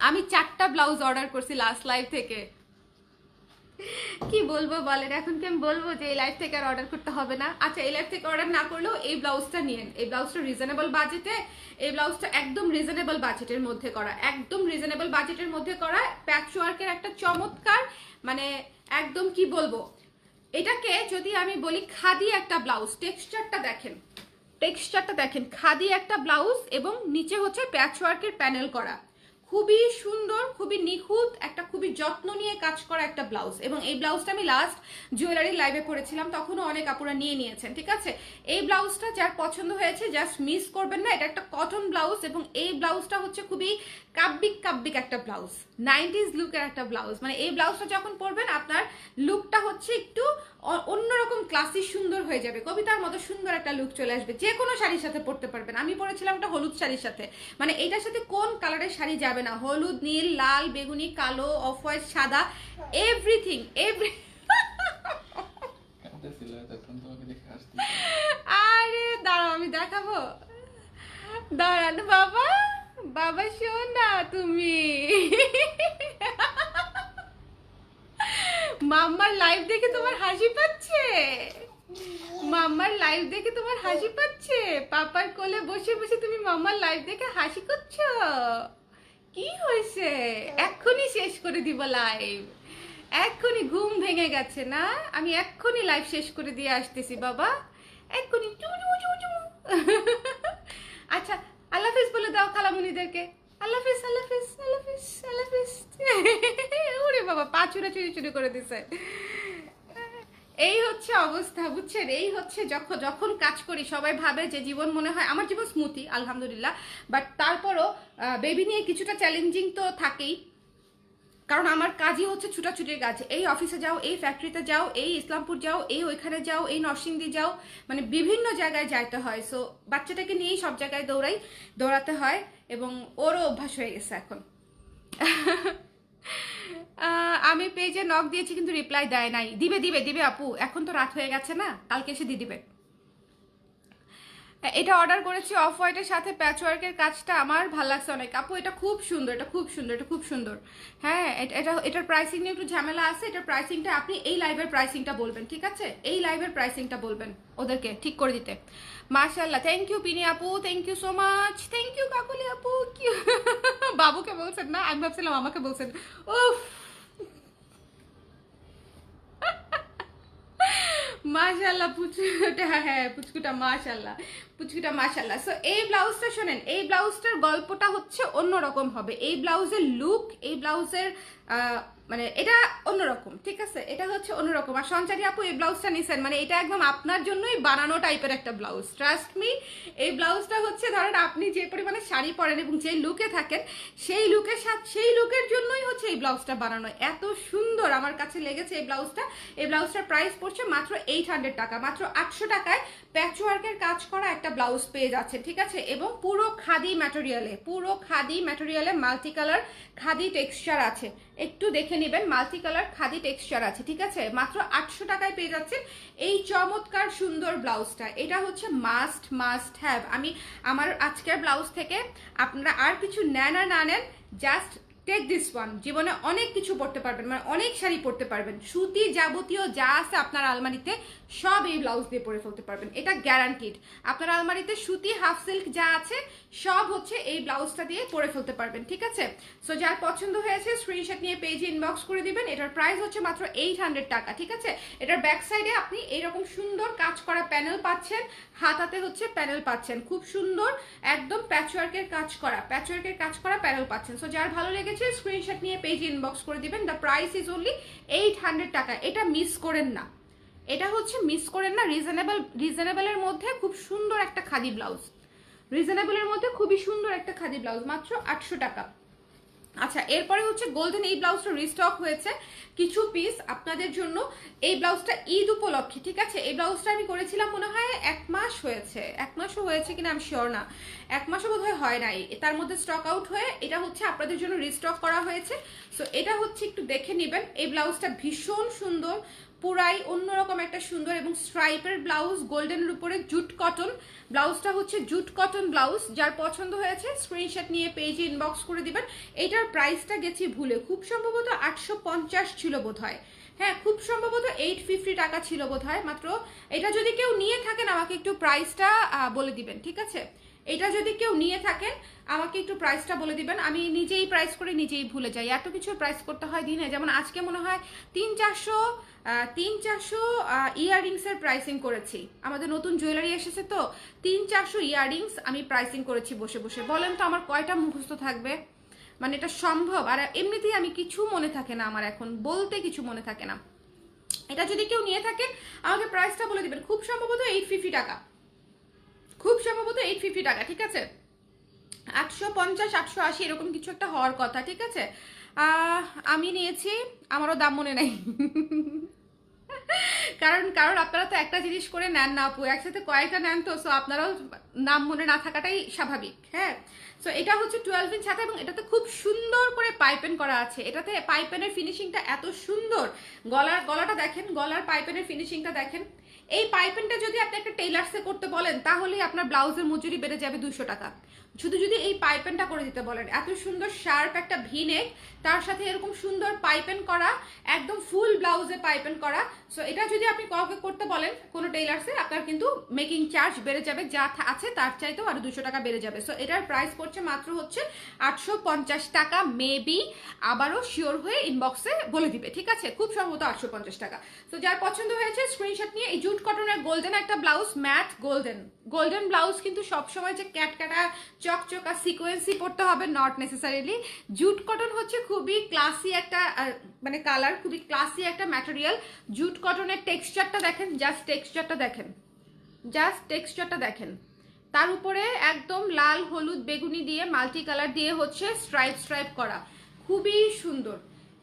আমি 4টা ব্লাউজ অর্ডার করছি লাস্ট লাইভ থেকে। কি বলবো বলেন, এখন কি আমি বলবো যে এই লাইভ থেকে আর অর্ডার করতে হবে না? আচ্ছা, এই লাইভ থেকে অর্ডার না করলেও এই ব্লাউজটা নিয়েন। এই ব্লাউজটা রিজনেবল বাজেটে, এই ব্লাউজটা একদম রিজনেবল বাজেটের মধ্যে করা, একদম রিজনেবল বাজেটের মধ্যে করা, প্যাচওয়ার্কের একটা চমৎকার, মানে একদম কি বলবো, এটাকে যদি আমি বলি খাদি একটা ব্লাউজ, টেক্সচারটা দেখেন, টেক্সচারটা দেখেন, খাদি একটা ব্লাউজ এবং নিচে হচ্ছে প্যাচওয়ার্কের প্যানেল করা, খুবই সুন্দর, খুবই নিখুঁত, একটা খুবই যত্ন নিয়ে কাজ করা একটা ব্লাউজ। এবং এই ব্লাউজটা আমি লাস্ট জুয়েলারি লাইভে পরেছিলাম, তখনও অনেক আপুরা নিয়ে নিয়েছেন, ঠিক আছে? এই ব্লাউজটা যার পছন্দ হয়েছে জাস্ট মিস করবেন না, এটা একটা কটন ব্লাউজ এবং এই ব্লাউজটা হচ্ছে খুবই কাব্বিক কাব্বিক একটা ব্লাউজ, 90s লুকের একটা ব্লাউজ। মানে এই ব্লাউজটা যখন পরবেন আপনার লুকটা হচ্ছে একটু অন্যরকম ক্লাসি সুন্দর হয়ে যাবে, কবিতার মতো সুন্দর একটা লুক চলে আসবে। যে কোনো শাড়ির সাথে পরতে পারবেন। আমি পরেছিলাম একটা হলুদ শাড়ির সাথে, মানে এইটার সাথে কোন কালারের শাড়ি যাবে না? হলুদ, নীল, লাল, বেগুনি, কালো, অফ হোয়াইট, সাদা, এভরিথিং আরে দাঁড়াও, আমি দেখাবো, দাঁড়ান বাবা, বাবা শোন না তুমি। মাম্মার লাইভ দেখে তোমার হাসি পাচ্ছে? মাম্মার লাইভ দেখে তোমার হাসি পাচ্ছে? পাপার কোলে বসে বসে তুমি মাম্মার লাইভ দেখে হাসি করছো? কি হয়েছে? এক্ষুনি শেষ করে দিব লাইভ, এক্ষুনি ঘুম ভেঙে গেছে না? আমি এক্ষুনি লাইভ শেষ করে দিয়ে আসতেছি বাবা, এক্ষুনি। আচ্ছা, আল্লাহ হাফিজ বলে দাও খালামুনিদেরকে। আল্লাহ হাফিজ, আল্লাহ হাফিজ, আল্লাহ হাফিজ, আল্লাহ হাফিজ। ওরে বাবা, পা চুরা চুরি চুরি করে দিছে। এই হচ্ছে অবস্থা, বুঝছেন? এই হচ্ছে যখন যখন কাজ করি সবাই ভাবে যে জীবন, মনে হয় আমার জীবন স্মুথি, আলহামদুলিল্লাহ, বাট তারপরও বেবি নিয়ে কিছুটা চ্যালেঞ্জিং তো থাকেই, কারণ আমার কাজই হচ্ছে ছুটাছুটির কাজ। এই অফিসে যাও, এই ফ্যাক্টরিতে যাও, এই ইসলামপুর যাও, এই ওইখানে যাও, এই নরসিংদী যাও, মানে বিভিন্ন জায়গায় যাইতে হয়। সো বাচ্চাটাকে নিয়েই সব জায়গায় দৌড়াতে হয় এবং ওরও অভ্যাস হয়ে গেছে এখন। আমি পেজে নক দিয়েছি কিন্তু রিপ্লাই দেয় নাই। দিবে দিবে দিবে আপু, এখন তো রাত হয়ে গেছে না, কালকে এসে দিয়ে দিবে। এটা অর্ডার করেছি অফ হোয়াইটের সাথে প্যাচওয়ার্কের কাজটা আমার ভালো লাগছে অনেক। আপু এটা খুব সুন্দর, এটা খুব সুন্দর, এটা খুব সুন্দর। হ্যাঁ, এটার প্রাইসিং নিয়ে একটু ঝামেলা আছে। এটার প্রাইসিংটা আপনি এই লাইভের প্রাইসিংটা বলবেন, ঠিক আছে? এই লাইভের প্রাইসিংটা বলবেন ওদেরকে ঠিক করে দিতে। মাশাআল্লাহ, থ্যাংক ইউ পিনি আপু, thank you so much, thank you Kakuli আপু। কি বাবুকে বলছেন না? আমি ভাবছিলাম আমাকে বলছেন। উফ, মাশাআল্লাহ পুচকুটা, হ্যাঁ পুচকুটা মাশাআল্লাহ, পুচকুটা মাশাআল্লাহ। সো এই ব্লাউজটা শোনেন, এই ব্লাউজটার গল্পটা হচ্ছে অন্যরকম হবে। এই ব্লাউজের লুক, এই ব্লাউজের মানে এটা অন্যরকম, ঠিক আছে? এটা হচ্ছে অন্যরকম। আর সঞ্চারী আপু এই ব্লাউজটা নিছেন, মানে এটা একদম আপনার জন্যই বানানো টাইপের একটা ব্লাউজ। ট্রাস্ট মি, এই ব্লাউজটা হচ্ছে ধরেন আপনি যে পরিমাণে শাড়ি পরেন এবং যে লুকে থাকেন, সেই লুকের সাথে, সেই লুকের জন্যই হচ্ছে এই ব্লাউজটা বানানো। এত সুন্দর আমার কাছে লেগেছে এই ব্লাউজটা। এই ব্লাউজটার প্রাইস পড়ছে মাত্র 800 টাকা, মাত্র 800 টাকায় প্যাচওয়ার্কের কাজ করা একটা ব্লাউজ পেয়ে যাচ্ছে, ঠিক আছে? এবং পুরো খাদি ম্যাটেরিয়ালে, পুরো খাদি ম্যাটেরিয়ালে মাল্টি কালার খাদি টেক্সচার আছে, একটু দেখে নেবেন, মাল্টি কালার খাদি টেক্সচার আছে, ঠিক আছে? মাত্র 800 টাকায় পেয়ে যাচ্ছেন এই চমৎকার সুন্দর ব্লাউজটা। এটা হচ্ছে মাস্ট হ্যাভ। আমি আমার আজকের ব্লাউজ থেকে আপনারা আর কিছু নেন আর না নেন, জাস্ট টেক দিস ওয়ান। জীবনে অনেক কিছু পড়তে পারবেন, মানে অনেক শাড়ি পরতে পারবেন। সুতি যাবতীয় যা আছে আপনার আলমারিতে সব এই ব্লাউজ দিয়ে পরে ফেলতে পারবেন, এটা গ্যারান্টিড। আপনার আলমারিতে সুতি, হাফ সিল্ক যা আছে সব হচ্ছে এই ব্লাউজটা দিয়ে পরে ফেলতে পারবেন, ঠিক আছে? সো যার পছন্দ হয়েছে স্ক্রিনশট নিয়ে পেজে ইনবক্স করে দিবেন। এটার প্রাইস হচ্ছে মাত্র 800 টাকা, ঠিক আছে? এটার ব্যাক সাইডে আপনি এইরকম সুন্দর কাজ করা প্যানেল পাচ্ছেন, হাতাতে হচ্ছে প্যানেল পাচ্ছেন, খুব সুন্দর একদম প্যাচওয়ার্কের কাজ করা, প্যাচওয়ার্কের কাজ করা প্যানেল পাচ্ছেন। সো যার ভালো লেগেছে স্ক্রিনশট নিয়ে পেজে ইনবক্স করে দিবেন। দ্য প্রাইস ইজ অনলি 800 টাকা। এটা মিস করেন না, এটা হচ্ছে মিস করেন না। রিজনেবলের মধ্যে খুব সুন্দর একটা খাদি ব্লাউজ, রিজনেবলের মধ্যে খুবই সুন্দর একটা খাদি ব্লাউজ, মাত্র 800 টাকা। আচ্ছা, এরপরে হচ্ছে গোল্ডেন এই ব্লাউজটা রিস্টক হয়েছে কিছু পিস আপনাদের জন্য। এই ব্লাউজটা ঈদ উপলক্ষে, ঠিক আছে? এই ব্লাউজটা আমি করেছিলাম মনে হয় 1 মাস হয়েছে, 1 মাসও হয়েছে কিনা আমি শিওর না, 1 মাসও বোধহয় হয় নাই। তার মধ্যে স্টক আউট হয়ে এটা হচ্ছে আপনাদের জন্য রিস্টক করা হয়েছে। সো এটা হচ্ছে একটু দেখে নেবেন। এই ব্লাউজটা ভীষণ সুন্দর, পুরাই অন্যরকম একটা সুন্দর এবং স্ট্রাইপের ব্লাউজ, গোল্ডেনের উপরে জুট কটন। ব্লাউজটা হচ্ছে জুট কটন ব্লাউজ। যার পছন্দ হয়েছে স্ক্রিনশট নিয়ে পেজে ইনবক্স করে দিবেন। এটার প্রাইসটা গেছি ভুলে, খুব সম্ভবত 850 ছিল বোধহয়। হ্যাঁ, খুব সম্ভবত 850 টাকা ছিল বোধহয় মাত্র। এটা যদি কেউ নিয়ে থাকেন আমাকে একটু প্রাইসটা বলে দিবেন, ঠিক আছে? এটা যদি কেউ নিয়ে থাকেন আমাকে একটু প্রাইসটা বলে দিবেন। আমি নিজেই প্রাইস করে নিজেই ভুলে যাই, এত কিছু প্রাইস করতে হয় দিনে। যেমন আজকে মনে হয় 300-400 ইয়াররিংসের প্রাইসিং করেছি। আমাদের নতুন জুয়েলারি এসেছে তো 300-400 ইয়াররিংস আমি প্রাইসিং করেছি বসে বসে। বলেন তো আমার কয়টা মুখস্থ থাকবে? মানে এটা সম্ভব? আর এমনিতেই আমি কিছু মনে থাকে না, আমার এখন বলতে কিছু মনে থাকে না। এটা যদি কেউ নিয়ে থাকে আমাকে প্রাইসটা বলে দিবেন। খুব সম্ভবত 850 টাকা, খুব সম্ভবত 850 টাকা, ঠিক আছে? 850-880 এরকম কিছু একটা হওয়ার কথা, ঠিক আছে? আমি নিয়েছি, আমারও দাম মনে নাই। কারণ কারণ আপনারা তো একটা জিনিস করে নেন না আপু, একসাথে কয়েকটা নেন তো, সো আপনারাও নাম মনে না থাকাটাই স্বাভাবিক। হ্যাঁ, সো এটা হচ্ছে 12 ইঞ্চ হাতা এবং এটাতে খুব সুন্দর করে পাইপেন করা আছে। এটাতে পাইপেনের ফিনিশিংটা এত সুন্দর, গলাটা দেখেন, গলার পাইপেনের ফিনিশিংটা দেখেন। এই পাইপেনটা যদি আপনি একটা টেইলার্সে করতে বলেন তাহলেই আপনার ব্লাউজের মজুরি বেড়ে যাবে 200 টাকা। শুধু যদি এই পাইপেনটা করে দিতে বলেন, এত সুন্দর শার্প একটা ভি নেক, তার সাথে এরকম সুন্দর পাইপেন করা, একদম ফুল ব্লাউজে পাইপেন করা। সো এটা যদি আপনি কাউকে করতে বলেন কোনো টেইলার্সে, আপনার কিন্তু মেকিং চার্জ বেড়ে যাবে, যা আছে তার চাইতেও আরো 200 টাকা বেড়ে যাবে। সো এটার প্রাইস পড়ছে মাত্র হচ্ছে 850 টাকা। মেবি আবারও শিওর হয়ে ইনবক্সে বলে দিবে, ঠিক আছে? খুব সম্ভবত 850 টাকা। তো যার পছন্দ হয়েছে স্ক্রিনশট নিয়ে। এই জুট কটনের গোল্ডেন একটা ব্লাউজ, ম্যাট গোল্ডেন ব্লাউজ কিন্তু সবসময় যে ক্যাটকাটা চকচকা সিকোয়েন্সি পড়তে হবে, নট নেসেসারিলি। জুট কটন হচ্ছে খুবই ক্লাসি একটা মানে কালার, খুবই ক্লাসি একটা ম্যাটেরিয়াল। জুট কটনের টেক্সচারটা দেখেন, জাস্ট টেক্সচারটা দেখেন, জাস্ট টেক্সচারটা দেখেন। তার উপরে একদম লাল হলুদ বেগুনি দিয়ে মাল্টি কালার দিয়ে হচ্ছে স্ট্রাইপ করা, খুবই সুন্দর।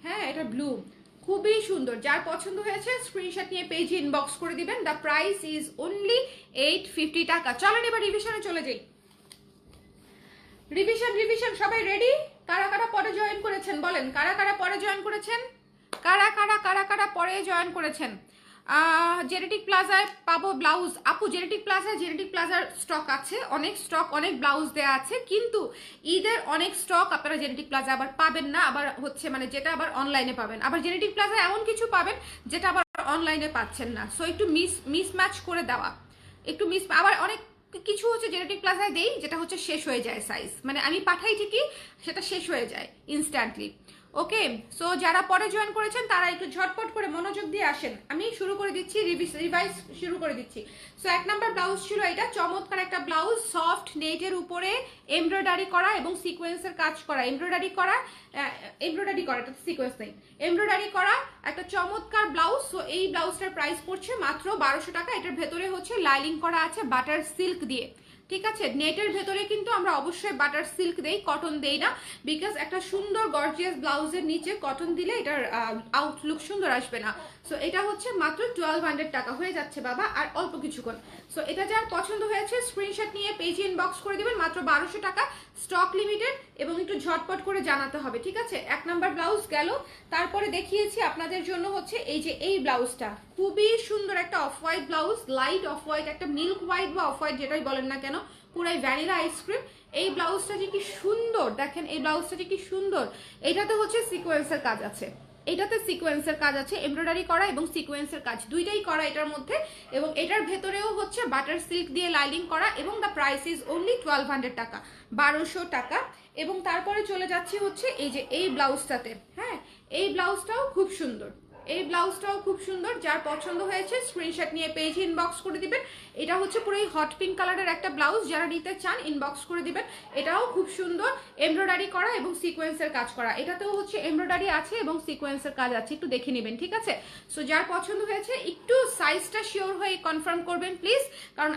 হ্যাঁ, এটা ব্লু, খুবই সুন্দর। যার পছন্দ হয়েছে স্ক্রিনশট নিয়ে পেজে ইনবক্স করে দিবেন। দ্য প্রাইস ইজ অনলি 850 টাকা। চলেন এবার রিভিশনে চলে যাই। রিভিশন সবাই রেডি? কারা কারা পরে জয়েন করেছেন বলেন, কারা কারা পরে জয়েন করেছেন? কারা পরে জয়েন করেছেন? জেনেটিক প্লাজায় পাবো ব্লাউজ। আপু জেনেটিক প্লাজার স্টক আছে, অনেক স্টক, অনেক ব্লাউজ দেয়া আছে, কিন্তু ঈদের অনেক স্টক আপনারা জেনেটিক প্লাজা আবার পাবেন না। আবার হচ্ছে মানে যেটা আবার অনলাইনে পাবেন, আবার জেনেটিক প্লাজা এমন কিছু পাবেন যেটা আবার অনলাইনে পাচ্ছেন না। সো একটু মিসম্যাচ করে দেওয়া, একটু আবার অনেক কিছু হচ্ছে জেনেটিক প্লাজায় দেই যেটা হচ্ছে শেষ হয়ে যায় সাইজ, মানে আমি পাঠাই ঠিকই, সেটা শেষ হয়ে যায় ইনস্ট্যান্টলি। ওকে, সো যারা পরে জয়েন করেছেন তারা একটু ঝটপট করে মনোযোগ দিয়ে আসেন। আমি শুরু করে দিচ্ছি, রিভাইজ শুরু করে দিচ্ছি। সো 1 নাম্বার ব্লাউজ ছিল এটা, চমৎকার একটা ব্লাউজ, সফট নেটের উপরে এমব্রয়ডারি করা এবং সিকোয়েন্সের কাজ করা, এমব্রয়ডারি করা, এটা সিকোয়েন্স নেই, এমব্রয়ডারি করা একটা চমৎকার ব্লাউজ। সো এই ব্লাউজটার প্রাইস পড়ছে মাত্র 1200 টাকা। এটার ভেতরে হচ্ছে লাইলিং করা আছে বাটার সিল্ক দিয়ে, ঠিক আছে? নেটের ভেতরে কিন্তু আমরা অবশ্যই বাটার সিল্ক দেই, কটন দেই না, বিকজ একটা সুন্দর গর্জিয়াস ব্লাউজের নিচে কটন দিলে এটার আউটলুক সুন্দর আসবে না। সো এটা হচ্ছে মাত্র 1200 টাকা হয়ে যাচ্ছে বাবা, আর অল্প কিছুক্ষণ। সো এটা যার পছন্দ হয়েছে স্ক্রিনশট নিয়ে পেজে ইনবক্স করে দিবেন, মাত্র 1200 টাকা, স্টক লিমিটেড, এবং একটু ঝটপট করে জানাতে হবে, ঠিক আছে? 1 নাম্বার ব্লাউজ গেল। তারপরে দেখিয়েছি আপনাদের জন্য হচ্ছে এই যে এই ব্লাউজটা, খুবই সুন্দর একটা off white blouse, light off white, একটা মিল্ক হোয়াইট বা অফ হোয়াইট যেটাই বলেন না কেন, পুরাই ভ্যানিলা আইসক্রিম। এই ব্লাউজটা যে কি সুন্দর দেখেন, এই ব্লাউজটা যে কি সুন্দর। এটাতে হচ্ছে সিকোয়েন্সের কাজ আছে, এটাতে সিকোয়েন্সের কাজ আছে, এমব্রয়ডারি করা এবং সিকোয়েন্সের কাজ দুইটাই করা এটার মধ্যে, এবং এটার ভেতরেও হচ্ছে বাটার সিল্ক দিয়ে লাইনিং করা, এবং দ্য প্রাইস ইজ অনলি 1200 টাকা, 1200 টাকা। এবং তারপরে চলে যাচ্ছি হচ্ছে এই যে এই ব্লাউজটাতে। হ্যাঁ, এই ব্লাউজটাও খুব সুন্দর, এই ব্লাউজটাও খুব সুন্দর, যার পছন্দ হয়েছে স্ক্রিনশট নিয়ে পেজে ইনবক্স করে দিবেন। এটা হচ্ছে পুরো এই হট পিঙ্ক কালারের একটা ব্লাউজ, যারা নিতে চান ইনবক্স করে দিবেন। এটাও খুব সুন্দর এমব্রয়ডারি করা এবং সিকোয়েন্সের কাজ করা, এটাতেও হচ্ছে এমব্রয়ডারি আছে এবং সিকোয়েন্সের কাজ আছে, একটু দেখে নেবেন, ঠিক আছে? সো যার পছন্দ হয়েছে একটু সাইজটা শিওর হয়ে কনফার্ম করবেন প্লিজ, কারণ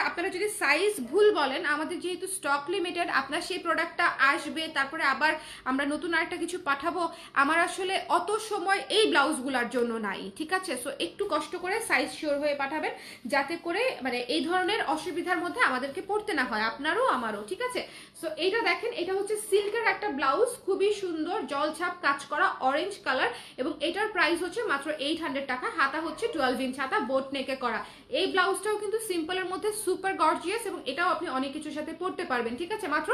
আপনারা যদি সাইজ ভুল বলেন, আমাদের যেহেতু স্টক লিমিটেড, আপনার সেই প্রোডাক্টটা আসবে, তারপরে আবার আমরা নতুন আরেকটা কিছু পাঠাবো, আমার আসলে অত সময় এই ব্লাউজগুলোর জন্য নাই, ঠিক আছে? সো একটু কষ্ট করে সাইজ শিওর হয়ে পাঠাবেন, যাতে করে মানে এই ধরনের অসুবিধার মধ্যে আমাদেরকে পড়তে না হয়, আপনারও আমারও, ঠিক আছে? সো এইটা দেখেন, এটা হচ্ছে সিল্কের একটা ব্লাউজ, খুবই সুন্দর জলছাপ কাজ করা অরেঞ্জ কালার, এবং এটার প্রাইস হচ্ছে মাত্র 800 টাকা। হাতা হচ্ছে 12 ইঞ্চ হাতা, বোট নেকে করা। এই ব্লাউজটাও কিন্তু সিম্পলের মধ্যে সুপার গর্জিয়াস, এবং এটাও আপনি অনেক কিছুর সাথে পরতে পারবেন, ঠিক আছে? মাত্র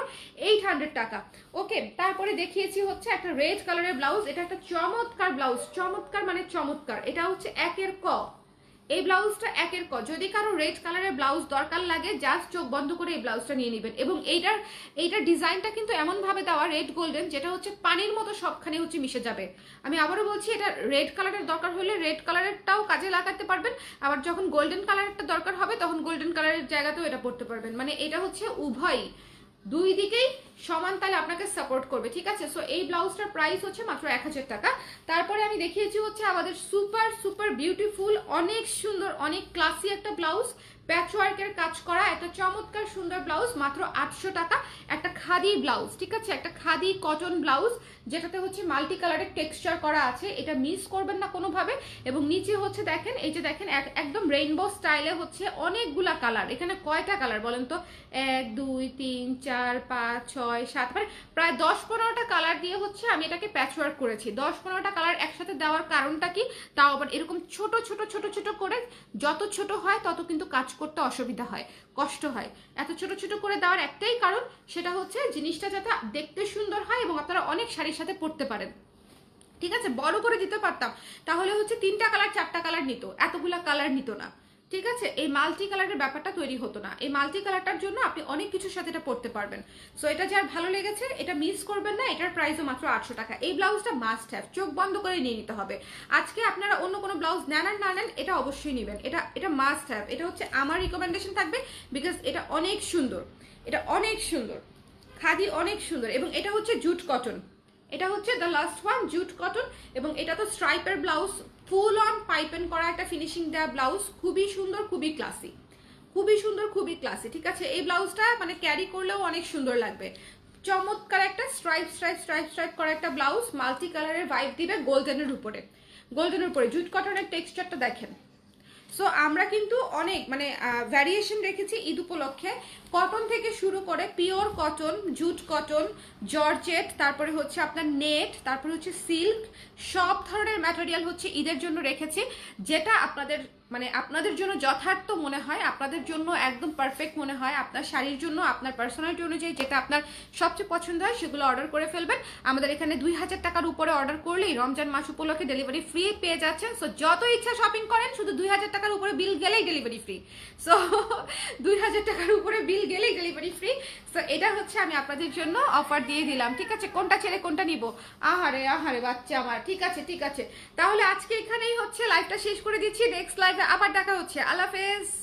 800 টাকা। ওকে, তারপরে দেখিয়েছি হচ্ছে একটা রেড কালারের ব্লাউজ, এটা একটা চমৎকার ব্লাউজ, চমৎকার মানে চমৎকার, এটা হচ্ছে একের ক। এই ব্লাউজটা একের ক, যদি কারো রেড কালারের ব্লাউজ দরকার লাগে জাস্ট চোখ বন্ধ করে এই ব্লাউজটা নিয়ে নেবেন। এবং এইটার ডিজাইনটা কিন্তু এমন ভাবে দেওয়া রেড গোল্ডেন, যেটা হচ্ছে পানির মতো সবখানে হচ্ছে মিশে যাবে। আমি আবারও বলছি, এটা রেড কালারের দরকার হলে রেড কালারেরটাও কাজে লাগাতে পারবেন, আবার যখন গোল্ডেন কালারেরটা দরকার হবে তখন গোল্ডেন কালারের জায়গাতেও এটা পড়তে পারবেন। মানে এটা হচ্ছে উভয়ই, দুই দিকেই সমান তালে আপনাকে সাপোর্ট করবে, ঠিক আছে? সো এই ব্লাউজটার প্রাইস হচ্ছে মাত্র 1000 টাকা। তারপরে আমি দেখিয়েছি হচ্ছে আমাদের সুপার সুপার বিউটিফুল, অনেক সুন্দর, অনেক ক্লাসি একটা ব্লাউজ, প্যাচওয়ার্কের কাজ করা একটা চমৎকার সুন্দর ব্লাউজ, মাত্র 800 টাকা। একটা খাদি ব্লাউজ, ঠিক আছে? একটা খাদি কটন ব্লাউজ, যেটাতে হচ্ছে মাল্টি কালারের টেক্সচার করা আছে, এটা মিস করবেন না কোনোভাবে। এবং নিচে হচ্ছে দেখেন, এই যে দেখেন একদম রেইনবো স্টাইলে হচ্ছে অনেকগুলা কালার। এখানে কয়টা কালার বলেন তো? 1 2 3 4 5 6 7, মানে প্রায় 10-15টা কালার দিয়ে হচ্ছে আমি এটাকে প্যাচওয়ার্ক করেছি। 10-15টা কালার একসাথে দেওয়ার কারণটা কি, তাও আবার এরকম ছোট ছোট ছোট ছোট করে, যত ছোট হয় তত কিন্তু কাজ করতে অসুবিধা হয়, কষ্ট হয়। এত ছোট ছোট করে দেওয়ার একটাই কারণ, সেটা হচ্ছে জিনিসটা যাতে দেখতে সুন্দর হয় এবং আপনারা অনেক শাড়ির সাথে পরতে পারেন, ঠিক আছে? বড় করে দিতে পারতাম, তাহলে হচ্ছে 3টা কালার 4টা কালার নিত, এতগুলা কালার নিত না, ঠিক আছে? এই মাল্টি কালারের ব্যাপারটা তৈরি হতো না। এই মাল্টি কালারটার জন্য আপনি অনেক কিছুর সাথে এটা পরতে পারবেন। সো এটা যার ভালো লেগেছে এটা মিস করবেন না, এটার প্রাইসও মাত্র 800 টাকা। এই ব্লাউজটা মাস্ট হ্যাভ, চোখ বন্ধ করে নিয়ে নিতে হবে। আজকে আপনারা অন্য কোনো ব্লাউজ নেন আর না নেন, এটা অবশ্যই নেবেন, এটা মাস্ট হ্যাভ। এটা হচ্ছে আমার রিকমেন্ডেশন থাকবে, বিকজ এটা অনেক সুন্দর, এটা অনেক সুন্দর, খাদি অনেক সুন্দর। এবং এটা হচ্ছে জুট কটন, এটা হচ্ছে the last one, jute cotton. এবং এটা তো স্ট্রাইপের ব্লাউজ, ফুল অন পাইপেন করা একটা ফিনিশিং দেওয়া ব্লাউজ, খুবই সুন্দর, খুবই ক্লাসি, খুবই সুন্দর, খুবই ক্লাসি, ঠিক আছে? এই ব্লাউজটা মানে ক্যারি করলেও অনেক সুন্দর লাগবে। চমৎকার একটা স্ট্রাইপ স্ট্রাইপ স্ট্রাইপ স্ট্রাইপ করা একটা ব্লাউজ, মাল্টি কালারের ভাইব দিবে গোল্ডেনের উপরে, গোল্ডেনের উপরে জুট কটনের টেক্সচারটা দেখেন। সো আমরা কিন্তু অনেক মানে ভ্যারিয়েশন রেখেছি ঈদ উপলক্ষে, কটন থেকে শুরু করে pure cotton, jute cotton, georgette, তারপরে হচ্ছে আপনার নেট, তারপরে হচ্ছে সিল্ক, সব ধরনের ম্যাটেরিয়াল হচ্ছে ঈদের জন্য রেখেছি, যেটা আপনাদের মানে আপনাদের জন্য যথার্থ মনে হয়, আপনাদের জন্য একদম পারফেক্ট মনে হয়, আপনার শাড়ির জন্য আপনার পার্সোনালিটি অনুযায়ী যেটা আপনার সবচেয়ে পছন্দ হয় সেগুলো অর্ডার করে ফেলবেন। আমাদের এখানে 2000 টাকার উপরে অর্ডার করলেই রমজান মাস উপলক্ষে ডেলিভারি ফ্রি পেয়ে যাচ্ছেন। সো যত ইচ্ছা শপিং করেন, শুধু 2000 টাকার উপরে বিল গেলেই ডেলিভারি ফ্রি। সো 2000 টাকার উপরে বিল গেলেই ডেলিভারি ফ্রি। সো এটা হচ্ছে আমি আপনাদের জন্য অফার দিয়ে দিলাম, ঠিক আছে? কোনটা ছেড়ে কোনটা নিব? আহারে আহারে বাচ্চা আমার, ঠিক আছে ঠিক আছে। তাহলে আজকে এখানেই হচ্ছে লাইভটা শেষ করে দিচ্ছি, নেক্সট লাইভে আবার দেখা হচ্ছে। আল্লাহ হাফেজ।